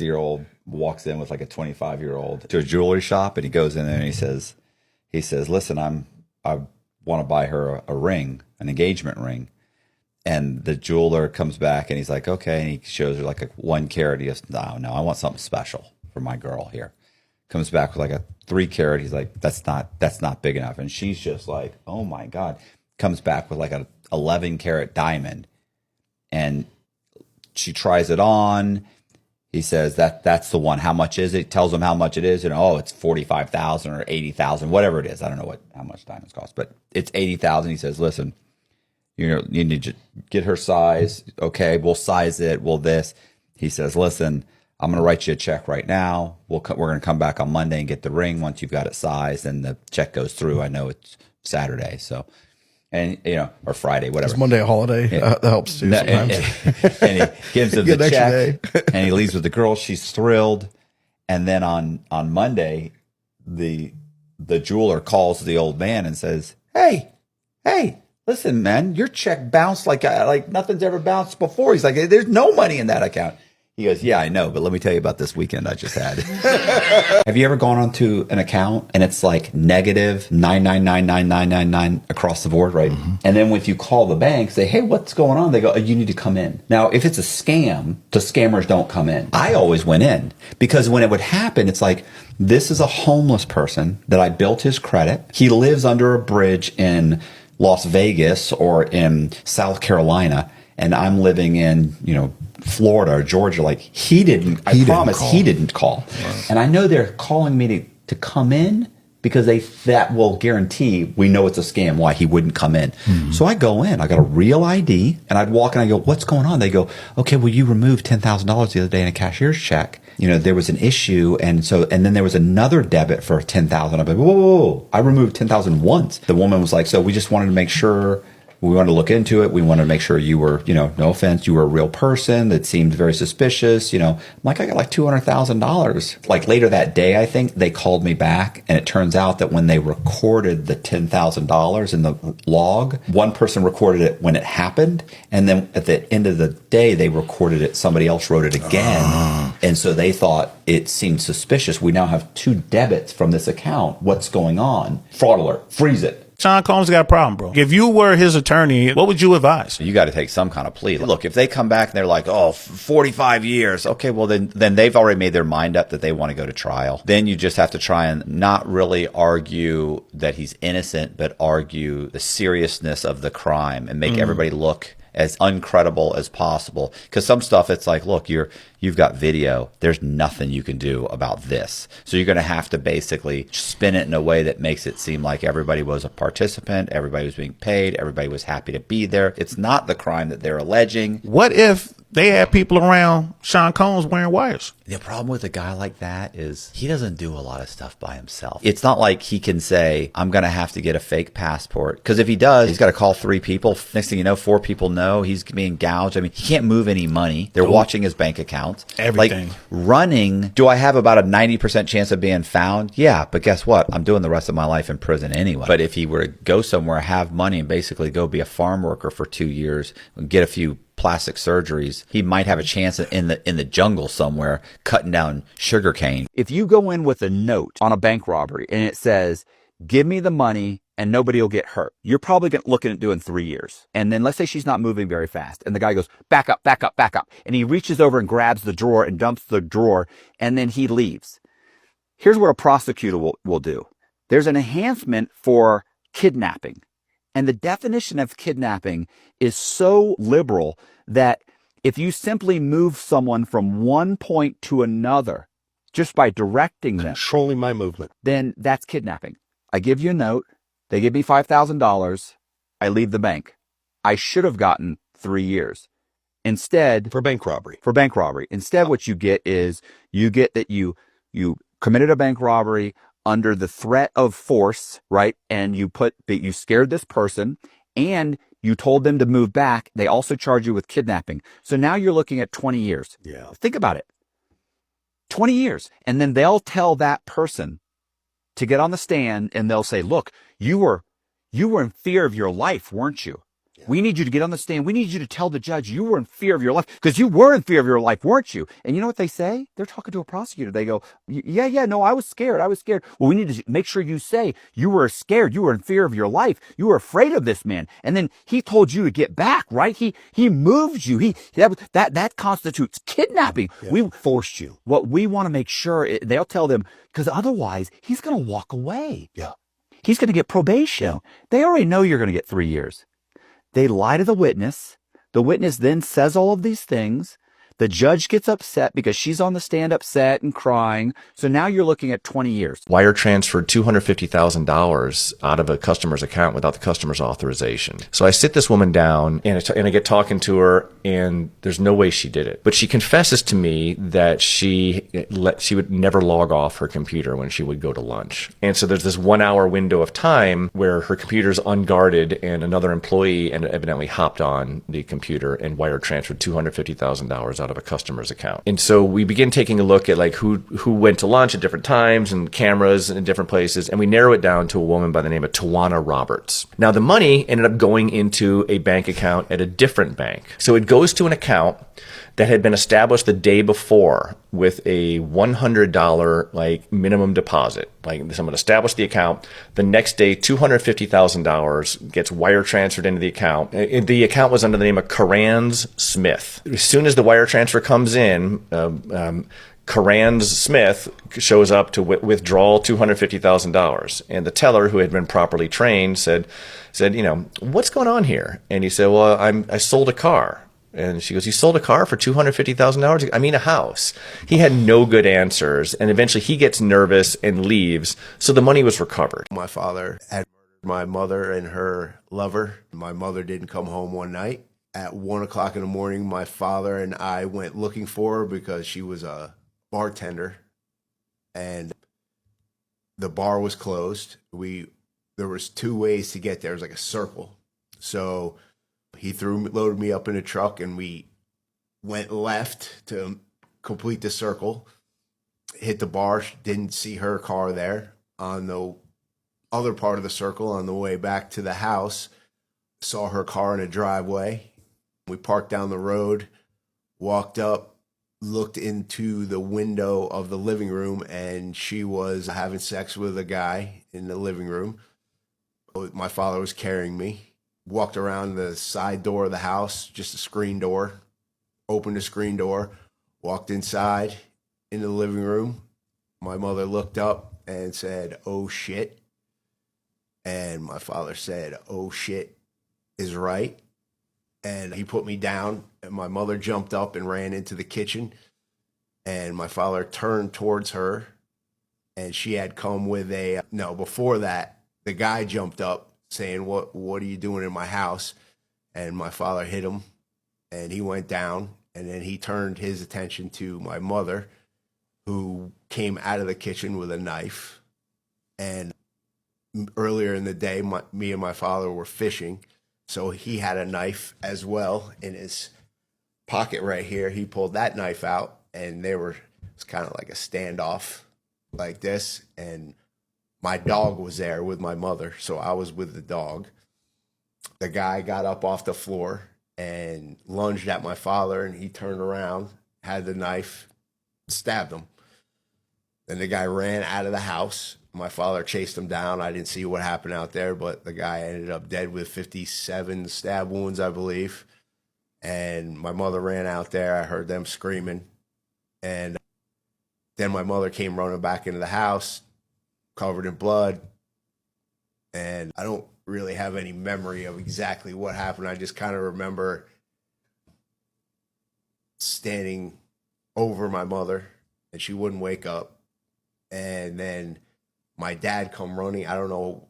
year old walks in with like a 25-year-old to a jewelry shop, and he goes in there and he says, listen, I want to buy her a ring, an engagement ring. And the jeweler comes back and he's like, okay. And he shows her like a 1 carat. He goes, no, I want something special for my girl here. Comes back with like a 3 carat. He's like, that's not big enough. And she's just like, oh my God. Comes back with like a 11 carat diamond. And she tries it on. He says that's the one. How much is it? Tells him how much it is. And it's 45,000 or 80,000, whatever it is. I don't know how much diamonds cost, but it's 80,000. He says, listen, you need to get her size. Okay, we'll size it. We'll this. He says, listen, I'm going to write you a check right now. We're going to come back on Monday and get the ring once you've got it sized, and the check goes through. I know it's Saturday, so, and or Friday, whatever. It's Monday a holiday. Yeah. That helps too sometimes. And he gives him the check, and he leaves with the girl. She's thrilled. And then on Monday, the jeweler calls the old man and says, hey. Listen, man, your check bounced like nothing's ever bounced before. He's like, there's no money in that account. He goes, yeah, I know, but let me tell you about this weekend I just had. Have you ever gone onto an account and it's like negative 9999999 across the board, right? Mm-hmm. And then if you call the bank, say, hey, what's going on? They go, you need to come in. Now, if it's a scam, the scammers don't come in. I always went in because when it would happen, it's like, this is a homeless person that I built his credit. He lives under a bridge in Las Vegas or in South Carolina, and I'm living in, Florida or Georgia. Like he didn't call. Right. And I know they're calling me to come in because that will guarantee we know it's a scam why he wouldn't come in. Mm-hmm. So I go in, I got a real ID, and I'd walk in, I go, what's going on? They go, okay, well, you removed $10,000 the other day in a cashier's check. There was an issue. And then there was another debit for 10,000. I'm like, whoa, I removed 10,000 once. The woman was like, so we just wanted to make sure. We wanted to look into it. We wanted to make sure you were, no offense, you were a real person. That seemed very suspicious. I'm like, I got like $200,000. Like later that day, I think they called me back, and it turns out that when they recorded the $10,000 in the log, one person recorded it when it happened, and then at the end of the day, they recorded it. Somebody else wrote it again, and so they thought it seemed suspicious. We now have 2 debits from this account. What's going on? Fraud alert. Freeze it. Sean Combs got a problem, bro. If you were his attorney, what would you advise? You got to take some kind of plea. Look, if they come back and they're like, 45 years. Okay, well, then they've already made their mind up that they want to go to trial. Then you just have to try and not really argue that he's innocent, but argue the seriousness of the crime and make everybody look as uncredible as possible. Because some stuff, it's like, look, you've got video. There's nothing you can do about this. So you're going to have to basically spin it in a way that makes it seem like everybody was a participant, everybody was being paid, everybody was happy to be there. It's not the crime that they're alleging. What if they had people around Sean Combs wearing wires? The problem with a guy like that is he doesn't do a lot of stuff by himself. It's not like he can say, I'm going to have to get a fake passport. Because if he does, he's got to call 3 people. Next thing you know, 4 people know he's being gouged. I mean, he can't move any money. They're watching his bank account. Everything. Like running, do I have about a 90% chance of being found? Yeah, but guess what? I'm doing the rest of my life in prison anyway. But if he were to go somewhere, have money, and basically go be a farm worker for 2 years, and get a few plastic surgeries, he might have a chance in the jungle somewhere cutting down sugarcane. If you go in with a note on a bank robbery and it says, give me the money and nobody will get hurt, you're probably looking at doing 3 years. And then let's say she's not moving very fast, and the guy goes, back up. And he reaches over and grabs the drawer and dumps the drawer, and then he leaves. Here's what a prosecutor will do. There's an enhancement for kidnapping. And the definition of kidnapping is so liberal that if you simply move someone from one point to another just by directing them, controlling my movement, then that's kidnapping. I give you a note. They give me $5,000. I leave the bank. I should have gotten 3 years. Instead, for bank robbery. Instead, what you get is you committed a bank robbery under the threat of force, right? And you scared this person, and you told them to move back. They also charge you with kidnapping. So now you're looking at 20 years. Yeah. Think about it. 20 years. And then they'll tell that person to get on the stand, and they'll say, look, you were in fear of your life, weren't you? Yeah. We need you to get on the stand. We need you to tell the judge you were in fear of your life, because you were in fear of your life, weren't you? And you know what they say? They're talking to a prosecutor. They go, yeah, no, I was scared. Well, we need to make sure you say you were scared. You were in fear of your life. You were afraid of this man. And then he told you to get back, right? He moved you. That constitutes kidnapping. Yeah. We forced you. What we want to make sure, they'll tell them, because otherwise he's going to walk away. Yeah. He's going to get probation. Yeah. They already know you're going to get 3 years. They lie to the witness. The witness then says all of these things. The judge gets upset because she's on the stand upset and crying. So now you're looking at 20 years. Wire transferred $250,000 out of a customer's account without the customer's authorization. So I sit this woman down and I get talking to her, and there's no way she did it. But she confesses to me that she would never log off her computer when she would go to lunch. And so there's this 1 hour window of time where her computer's unguarded, and another employee evidently hopped on the computer and wire transferred $250,000 out of a customer's account. And so we begin taking a look at like who went to lunch at different times and cameras in different places, and we narrow it down to a woman by the name of Tawana Roberts. Now the money ended up going into a bank account at a different bank. So it goes to an account that had been established the day before with a $100 like minimum deposit. Like someone established the account. The next day, $250,000 gets wire transferred into the account. The account was under the name of Carranz Smith. As soon as the wire transfer comes in, Carranz Smith shows up to withdraw $250,000. And the teller, who had been properly trained, said, what's going on here? And he said, well, I sold a car. And she goes, you sold a car for $250,000? I mean, a house. He had no good answers. And eventually he gets nervous and leaves. So the money was recovered. My father had murdered my mother and her lover. My mother didn't come home one night. At 1 o'clock in the morning, my father and I went looking for her because she was a bartender. And the bar was closed. There was 2 ways to get there. It was like a circle. So he loaded me up in a truck, and we went left to complete the circle, hit the bar, didn't see her car there. On the other part of the circle, on the way back to the house, saw her car in a driveway. We parked down the road, walked up, looked into the window of the living room, and she was having sex with a guy in the living room. My father was carrying me. Walked around the side door of the house, just a screen door, opened the screen door, walked inside in the living room. My mother looked up and said, "Oh shit." And my father said, "Oh shit is right." And he put me down, and my mother jumped up and ran into the kitchen. And my father turned towards her, and she had come with before that, the guy jumped up saying, what are you doing in my house? And my father hit him, and he went down. And then he turned his attention to my mother, who came out of the kitchen with a knife. And earlier in the day, me and my father were fishing, so he had a knife as well in his pocket right here. He pulled that knife out, and it's kind of like a standoff like this. And my dog was there with my mother, so I was with the dog. The guy got up off the floor and lunged at my father, and he turned around, had the knife, stabbed him. Then the guy ran out of the house. My father chased him down. I didn't see what happened out there, but the guy ended up dead with 57 stab wounds, I believe. And my mother ran out there. I heard them screaming. And then my mother came running back into the house, covered in blood. And I don't really have any memory of exactly what happened. I just kind of remember standing over my mother, and she wouldn't wake up. And then my dad come running. I don't know.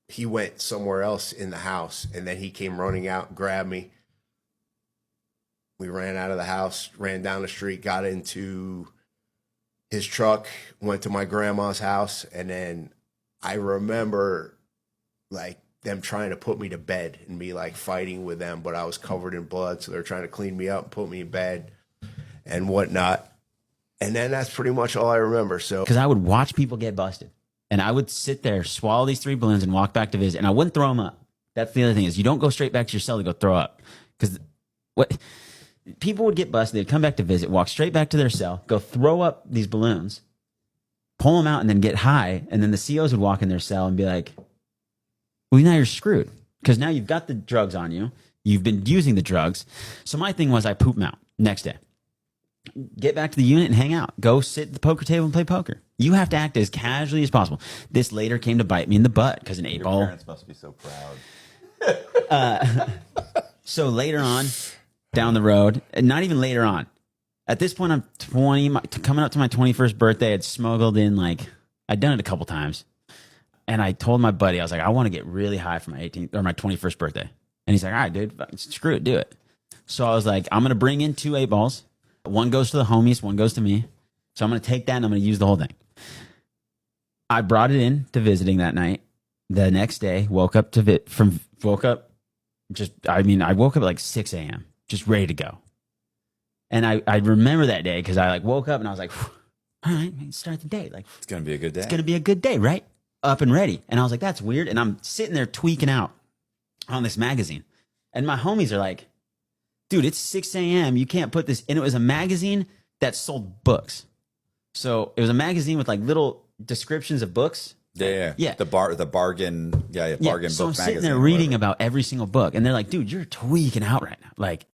He went somewhere else in the house, and then he came running out and grabbed me. We ran out of the house, ran down the street, got into his truck, went to my grandma's house, and then I remember like them trying to put me to bed and me like fighting with them, but I was covered in blood, so they're trying to clean me up and put me in bed and whatnot. And then that's pretty much all I remember. So because I would watch people get busted, and I would sit there, swallow these 3 balloons, and walk back to visit, and I wouldn't throw them up. That's the other thing is you don't go straight back to your cell to go throw up. Because what people would get busted, they'd come back to visit, walk straight back to their cell, go throw up these balloons, pull them out, and then get high. And then the COs would walk in their cell and be like, well, now you're screwed. Because now you've got the drugs on you. You've been using the drugs. So my thing was I poop them out next day. Get back to the unit and hang out. Go sit at the poker table and play poker. You have to act as casually as possible. This later came to bite me in the butt because an 8-ball. Your parents must be so proud. So later on, down the road, and not even later on. At this point, I'm 20, coming up to my 21st birthday. I'd smuggled in I'd done it a couple times. And I told my buddy, I was like, I want to get really high for my 18th or my 21st birthday. And he's like, all right, dude, screw it, do it. So I was like, I'm going to bring in 2 8-balls. One goes to the homies, one goes to me. So I'm going to take that and I'm going to use the whole thing. I brought it in to visiting that night. The next day, I woke up at like 6 a.m., just ready to go. And I remember that day because I woke up and I was like, all right, start the day. It's going to be a good day. It's going to be a good day, right? Up and ready. And I was like, that's weird. And I'm sitting there tweaking out on this magazine. And my homies are like, dude, it's 6 a.m. You can't put this. And it was a magazine that sold books. So it was a magazine with little descriptions of books. Yeah. The bargain. Yeah. Bargain So book I'm sitting magazine. there reading about every single book. And they're like, dude, you're tweaking out right now.